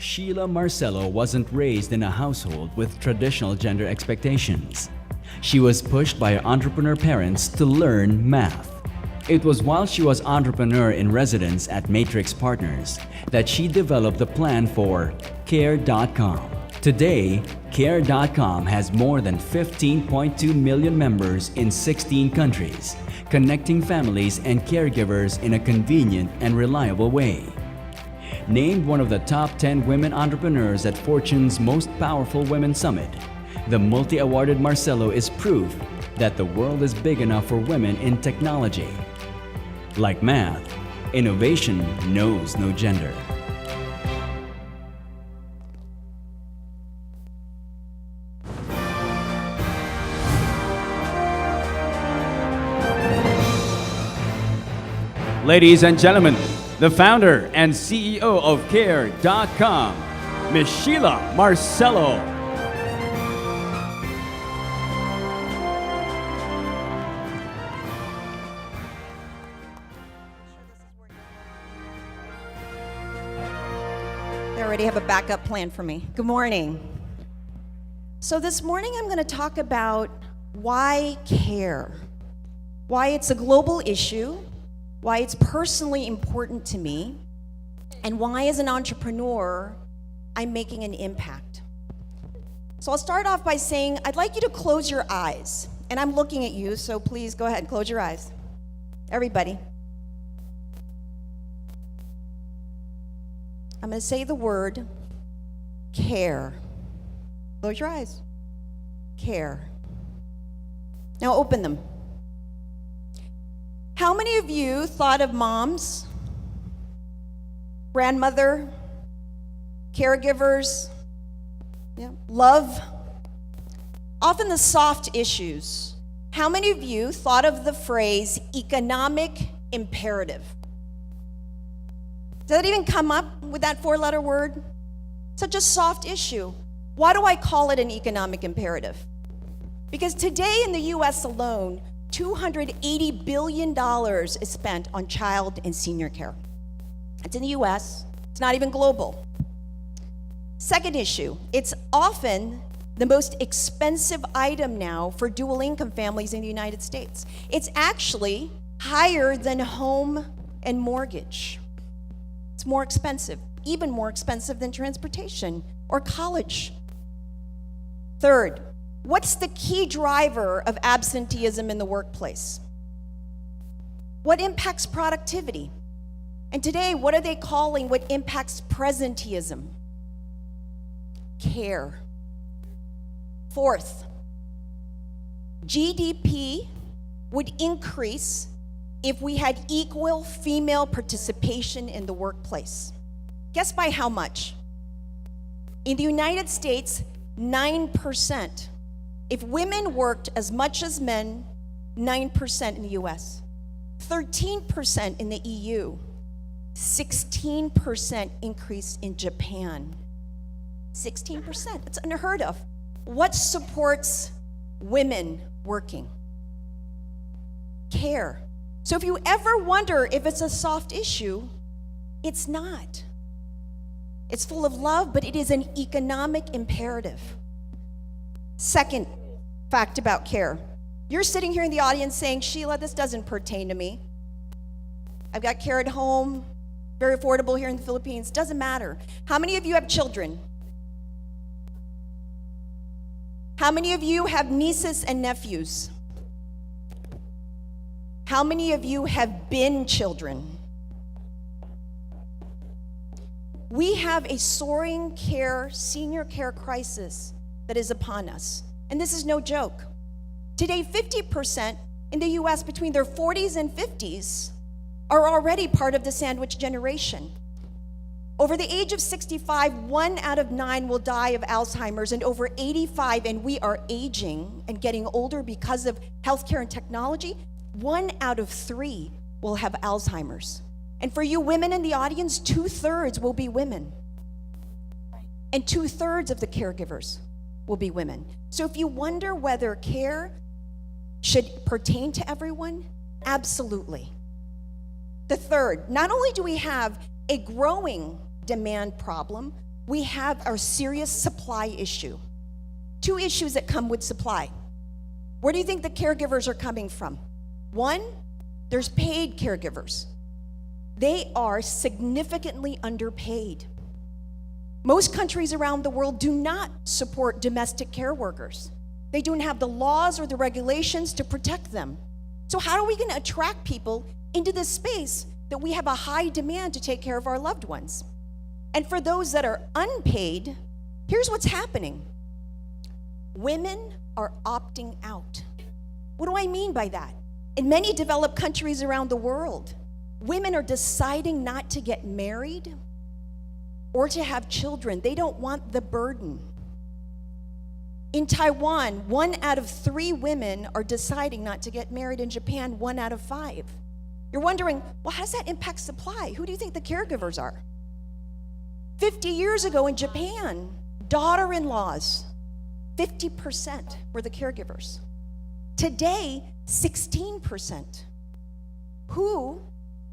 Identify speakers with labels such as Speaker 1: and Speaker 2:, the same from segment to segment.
Speaker 1: Sheila Marcelo wasn't raised in a household with traditional gender expectations. She was pushed by her entrepreneur parents to learn math. It was while she was entrepreneur in residence at Matrix Partners that she developed the plan for Care.com. Today, Care.com has more than 15.2 million members in 16 countries, connecting families and caregivers in a convenient and reliable way. Named one of the top 10 women entrepreneurs at Fortune's Most Powerful Women Summit, the multi-awarded Marcelo is proof that the world is big enough for women in technology. Like math, innovation knows no gender. Ladies and gentlemen, the founder and CEO of Care.com, Ms. Sheila Marcelo.
Speaker 2: They already have a backup plan for me. Good morning. So this morning I'm going to talk about why care, why it's a global issue, why it's personally important to me, and why as an entrepreneur I'm making an impact. So I'll start off by saying I'd like you to close your eyes, and I'm looking at you, so please go ahead and close your eyes. Everybody. I'm going to say the word care. Close your eyes. Care. Now open them. How many of you thought of moms, grandmother, caregivers, love? Often the soft issues. How many of you thought of the phrase economic imperative? Does that even come up with that four-letter word? Such a soft issue. Why do I call it an economic imperative? Because today in the US alone, $280 billion is spent on child and senior care. It's in the US, it's not even global. Second issue, it's often the most expensive item now for dual income families in the United States. It's actually higher than home and mortgage. It's more expensive, even more expensive than transportation or college. Third, what's the key driver of absenteeism in the workplace? What impacts productivity? And today, what are they calling what impacts presenteeism? Care. Fourth, GDP would increase if we had equal female participation in the workplace. Guess by how much? In the United States, 9%. If women worked as much as men, 9% in the US, 13% in the EU, 16% increase in Japan. 16%, that's unheard of. What supports women working? Care. So if you ever wonder if it's a soft issue, it's not. It's full of love, but it is an economic imperative. Second fact about care. You're sitting here in the audience saying, Sheila, this doesn't pertain to me. I've got care at home, very affordable here in the Philippines. Doesn't matter. How many of you have children? How many of you have nieces and nephews? How many of you have been children? We have a soaring senior care crisis that is upon us. And this is no joke. Today, 50% in the US between their 40s and 50s are already part of the sandwich generation. Over the age of 65, 1 out of 9 will die of Alzheimer's, and over 85, and we are aging and getting older because of healthcare and technology, 1 out of 3 will have Alzheimer's. And for you women in the audience, 2/3 will be women. And 2/3 of the caregivers will be women. So if you wonder whether care should pertain to everyone, absolutely. The third, not only do we have a growing demand problem, we have our serious supply issue. Two issues that come with supply. Where do you think the caregivers are coming from? One, there's paid caregivers. They are significantly underpaid. Most countries around the world do not support domestic care workers. They don't have the laws or the regulations to protect them. So how are we going to attract people into this space that we have a high demand to take care of our loved ones? And for those that are unpaid, here's what's happening. Women are opting out. What do I mean by that? In many developed countries around the world, women are deciding not to get married or to have children. They don't want the burden. In Taiwan, 1 out of 3 women are deciding not to get married. In Japan, 1 out of 5. You're wondering, well, how does that impact supply? Who do you think the caregivers are? 50 years ago in Japan, daughter-in-laws, 50% were the caregivers. Today, 16%. Who,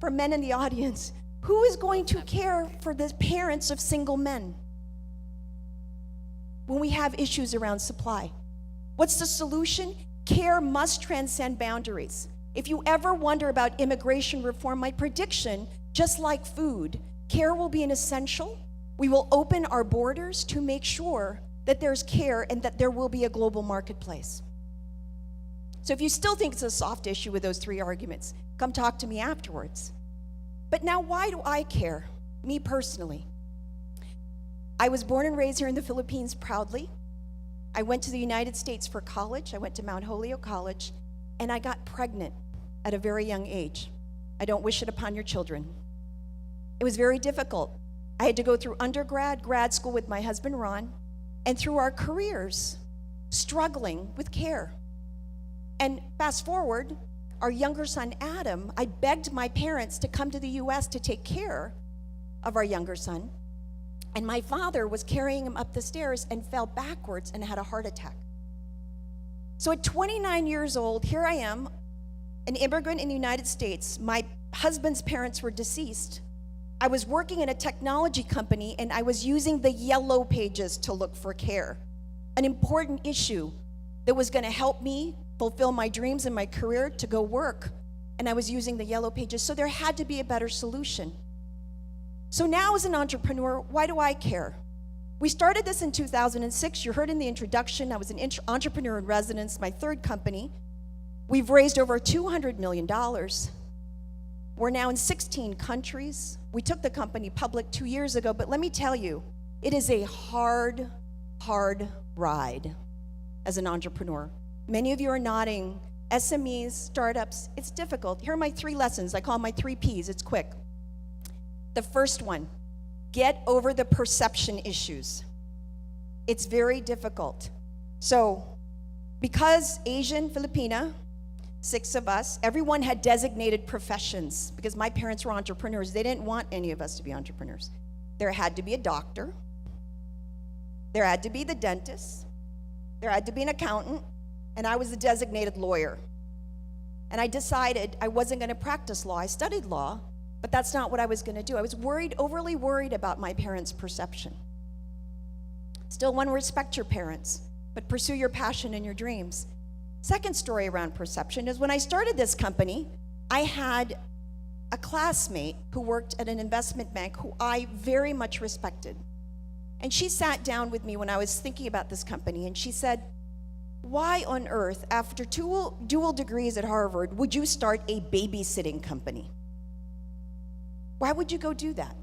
Speaker 2: for men in the audience, who is going to care for the parents of single men when we have issues around supply? What's the solution? Care must transcend boundaries. If you ever wonder about immigration reform, my prediction, just like food, care will be an essential. We will open our borders to make sure that there's care and that there will be a global marketplace. So if you still think it's a soft issue with those 3 arguments, come talk to me afterwards. But now, why do I care? Me personally. I was born and raised here in the Philippines proudly. I went to the United States for college. I went to Mount Holyoke College, and I got pregnant at a very young age. I don't wish it upon your children. It was very difficult. I had to go through undergrad, grad school with my husband, Ron, and through our careers, struggling with care. And fast forward, our younger son, Adam, I begged my parents to come to the U.S. to take care of our younger son. And my father was carrying him up the stairs and fell backwards and had a heart attack. So at 29 years old, here I am, an immigrant in the United States. My husband's parents were deceased. I was working in a technology company, and I was using the yellow pages to look for care, an important issue that was going to help me fulfill my dreams and my career to go work. And I was using the yellow pages, so there had to be a better solution. So now as an entrepreneur, why do I care? We started this in 2006. You heard in the introduction, I was an entrepreneur in residence, my 3rd company. We've raised over $200 million. We're now in 16 countries. We took the company public 2 years ago, but let me tell you, it is a hard, hard ride as an entrepreneur. Many of you are nodding. SMEs, startups, it's difficult. Here are my 3 lessons. I call them my 3 Ps. It's quick. The first one, get over the perception issues. It's very difficult. So, because Asian, Filipina, 6 of us, everyone had designated professions because my parents were entrepreneurs. They didn't want any of us to be entrepreneurs. There had to be a doctor. There had to be the dentist. There had to be an accountant. And I was the designated lawyer. And I decided I wasn't going to practice law. I studied law, but that's not what I was going to do. I was overly worried about my parents' perception. Still want to respect your parents, but pursue your passion and your dreams. Second story around perception is when I started this company, I had a classmate who worked at an investment bank who I very much respected. And she sat down with me when I was thinking about this company, and she said, why on earth, after 2 dual degrees at Harvard, would you start a babysitting company? Why would you go do that?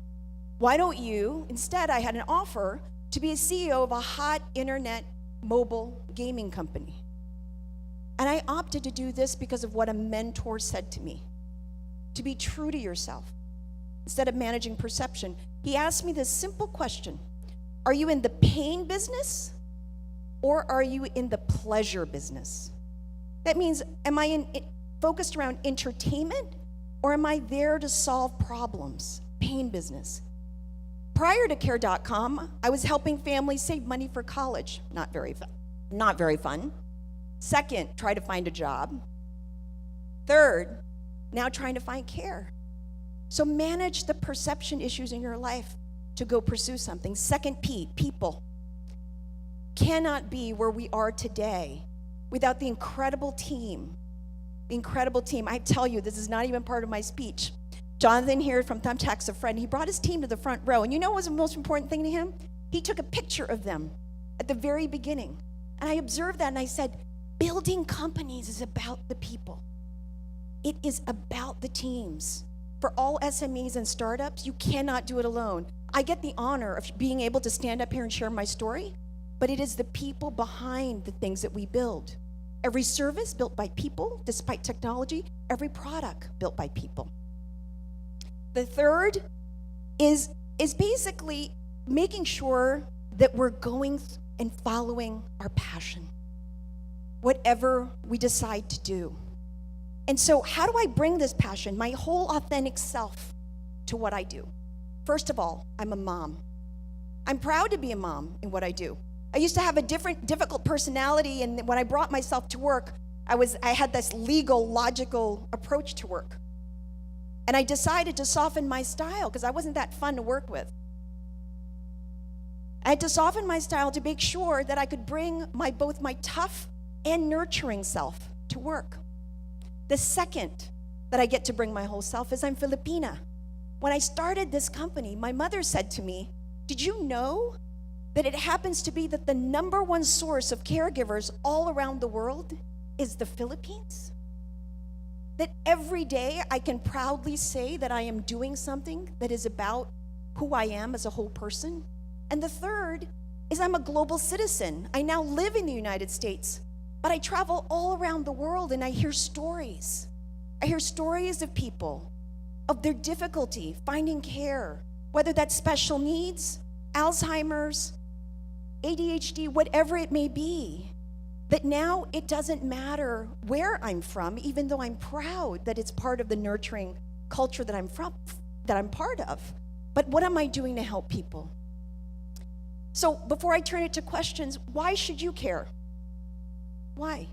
Speaker 2: Why don't you, instead I had an offer to be a CEO of a hot internet mobile gaming company. And I opted to do this because of what a mentor said to me. To be true to yourself instead of managing perception. He asked me this simple question. Are you in the pain business or are you in the pleasure business? That means, am I focused around entertainment or am I there to solve problems? Pain business. Prior to Care.com, I was helping families save money for college. Not very fun. Second, try to find a job. Third, now trying to find care. So manage the perception issues in your life. to go pursue something. Second P, people. Cannot be where we are today without the incredible team. The incredible team. I tell you, this is not even part of my speech. Jonathan here from Thumbtack's a friend. He brought his team to the front row. And you know what was the most important thing to him? He took a picture of them at the very beginning. And I observed that and I said, building companies is about the people. It is about the teams. For all SMEs and startups, you cannot do it alone. I get the honor of being able to stand up here and share my story, but it is the people behind the things that we build. Every service built by people, despite technology, every product built by people. The third is basically making sure that we're going and following our passion, whatever we decide to do. And so how do I bring this passion, my whole authentic self, to what I do? First of all, I'm a mom. I'm proud to be a mom in what I do. I used to have a difficult personality, and when I brought myself to work, I had this legal, logical approach to work. And I decided to soften my style because I wasn't that fun to work with. I had to soften my style to make sure that I could bring both my tough and nurturing self to work. The second that I get to bring my whole self is I'm Filipina. When I started this company, my mother said to me, did you know that it happens to be that the number one source of caregivers all around the world is the Philippines? That every day I can proudly say that I am doing something that is about who I am as a whole person. And the third is I'm a global citizen. I now live in the United States, but I travel all around the world and I hear stories. I hear stories of people, of their difficulty finding care, whether that's special needs, Alzheimer's, ADHD, whatever it may be. That now it doesn't matter where I'm from, even though I'm proud that it's part of the nurturing culture that I'm part of. But what am I doing to help people? So before I turn it to questions, why should you care? Why?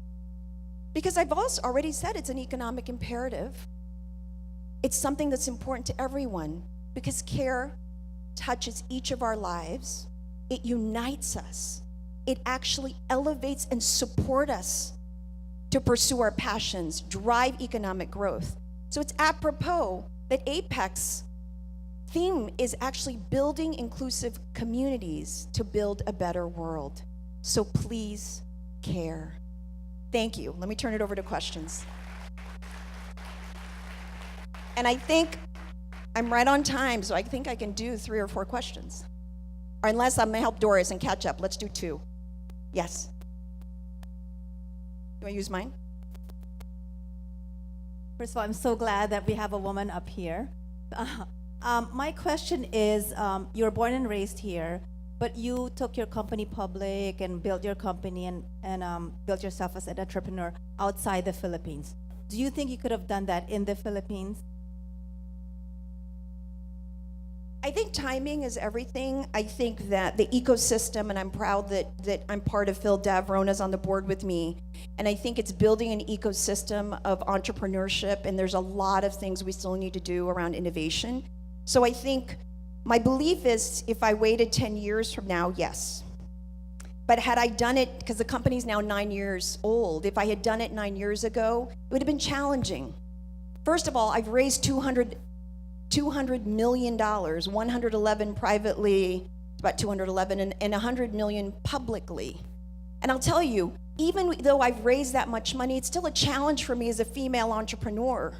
Speaker 2: Because I've also already said it's an economic imperative. It's something that's important to everyone because care touches each of our lives. It unites us. It actually elevates and supports us to pursue our passions, drive economic growth. So it's apropos that APEC's theme is actually building inclusive communities to build a better world. So please care. Thank you. Let me turn it over to questions. And I think I'm right on time, so I think I can do 3 or 4 questions. Or unless I'm gonna help Doris and catch up, let's do 2. Yes. You want to use mine?
Speaker 3: First of all, I'm so glad that we have a woman up here. My question is, you were born and raised here, but you took your company public and built your company and built yourself as an entrepreneur outside the Philippines. Do you think you could have done that in the Philippines?
Speaker 2: I think timing is everything. I think that the ecosystem, and I'm proud that I'm part of PhilDev, Rona's on the board with me, and I think it's building an ecosystem of entrepreneurship, and there's a lot of things we still need to do around innovation. So I think my belief is if I waited 10 years from now, yes. But had I done it, because the company's now 9 years old, if I had done it 9 years ago, it would have been challenging. First of all, I've raised $200 million, 111 privately, about 211, and 100 million publicly. And I'll tell you, even though I've raised that much money, it's still a challenge for me as a female entrepreneur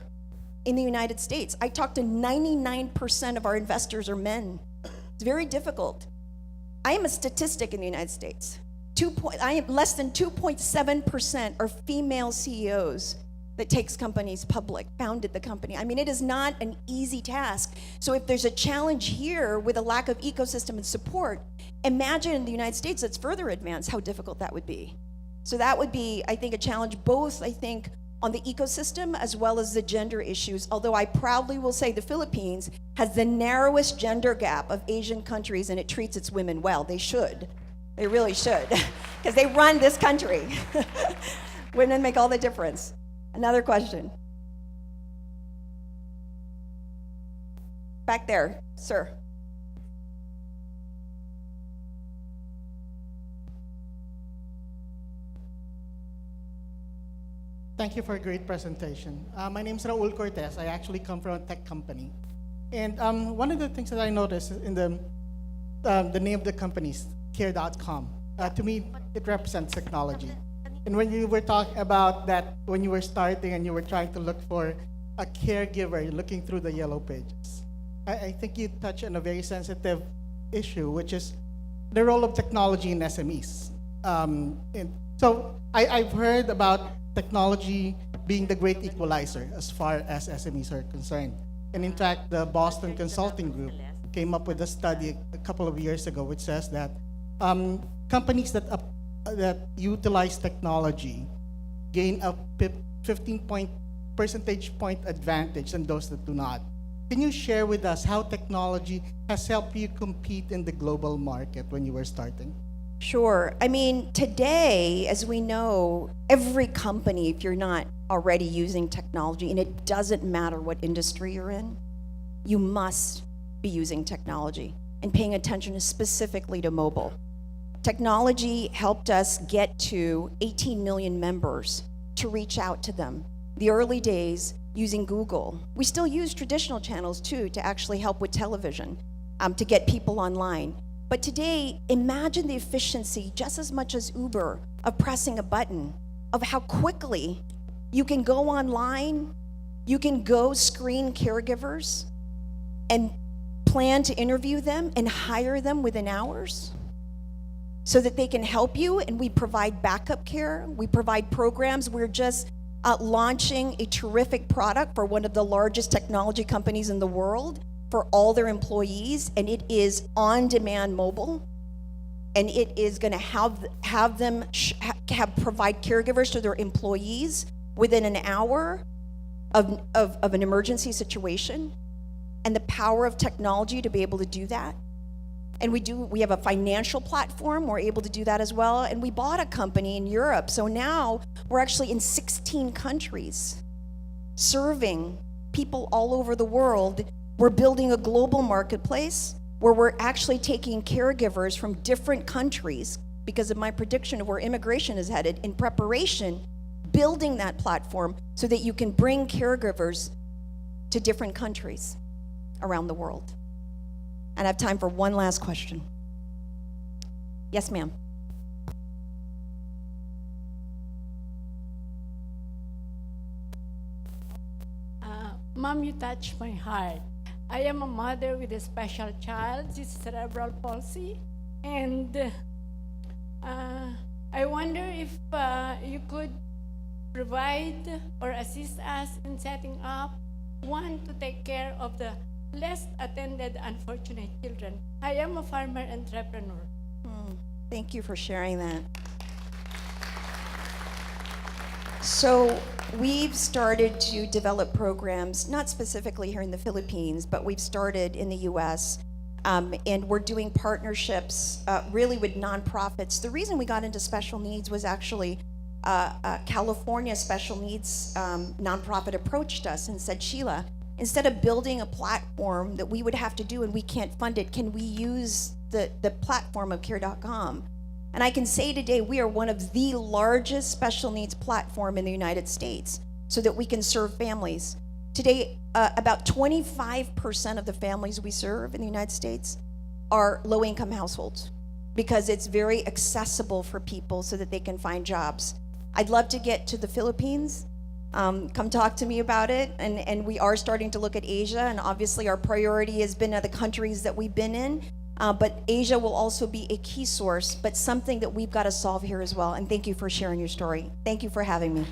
Speaker 2: in the United States. I talk to 99% of our investors are men. It's very difficult. I am a statistic in the United States. I am less than 2.7% are female CEOs that takes companies public, founded the company. I mean, it is not an easy task. So if there's a challenge here with a lack of ecosystem and support, imagine in the United States that's further advanced, how difficult that would be. So that would be, I think, a challenge both, I think, on the ecosystem as well as the gender issues, although I proudly will say the Philippines has the narrowest gender gap of Asian countries and it treats its women well. They should. They really should, because they run this country. Women make all the difference. Another question. Back there, sir.
Speaker 4: Thank you for a great presentation. My name is Raul Cortez. I actually come from a tech company. And one of the things that I noticed in the name of the company is care.com. To me, it represents technology. And when you were talking about that, when you were starting and you were trying to look for a caregiver, you're looking through the yellow pages, I think you touch on a very sensitive issue, which is the role of technology in SMEs. And so I've heard about technology being the great equalizer as far as SMEs are concerned. And in fact, the Boston Consulting Group came up with a study a couple of years ago which says that companies that utilize technology gain a 15 percentage point advantage than those that do not. Can you share with us how technology has helped you compete in the global market when you were starting?
Speaker 2: Sure. I mean, today, as we know, every company, if you're not already using technology, and it doesn't matter what industry you're in, you must be using technology and paying attention specifically to mobile. Technology helped us get to 18 million members to reach out to them. The early days using Google. We still use traditional channels too to actually help with television, to get people online. But today, imagine the efficiency just as much as Uber of pressing a button, of how quickly you can go online, you can go screen caregivers and plan to interview them and hire them within hours so that they can help you. And we provide backup care, we provide programs. We're just launching a terrific product for one of the largest technology companies in the world for all their employees, and it is on-demand mobile, and it is going to have them provide caregivers to their employees within an hour of an emergency situation, and the power of technology to be able to do that. And we have a financial platform, we're able to do that as well, and we bought a company in Europe, so now we're actually in 16 countries serving people all over the world. We're building a global marketplace where we're actually taking caregivers from different countries because of my prediction of where immigration is headed, in preparation, building that platform so that you can bring caregivers to different countries around the world. And I have time for one last question. Yes, ma'am.
Speaker 5: Mom, you touch my heart. I am a mother with a special child, she's cerebral palsy, and I wonder if you could provide or assist us in setting up one to take care of the less attended unfortunate children. I am a farmer entrepreneur.
Speaker 2: Thank you for sharing that. So we've started to develop programs, not specifically here in the Philippines, but we've started in the US, and we're doing partnerships really with nonprofits. The reason we got into special needs was actually California Special Needs nonprofit approached us and said, Sheila, instead of building a platform that we would have to do and we can't fund it, can we use the platform of care.com? And I can say today we are one of the largest special needs platform in the United States so that we can serve families. Today, about 25% of the families we serve in the United States are low-income households because it's very accessible for people so that they can find jobs. I'd love to get to the Philippines. Come talk to me about it. And we are starting to look at Asia, and obviously our priority has been at the countries that we've been in. But Asia will also be a key source, but something that we've got to solve here as well. And thank you for sharing your story. Thank you for having me.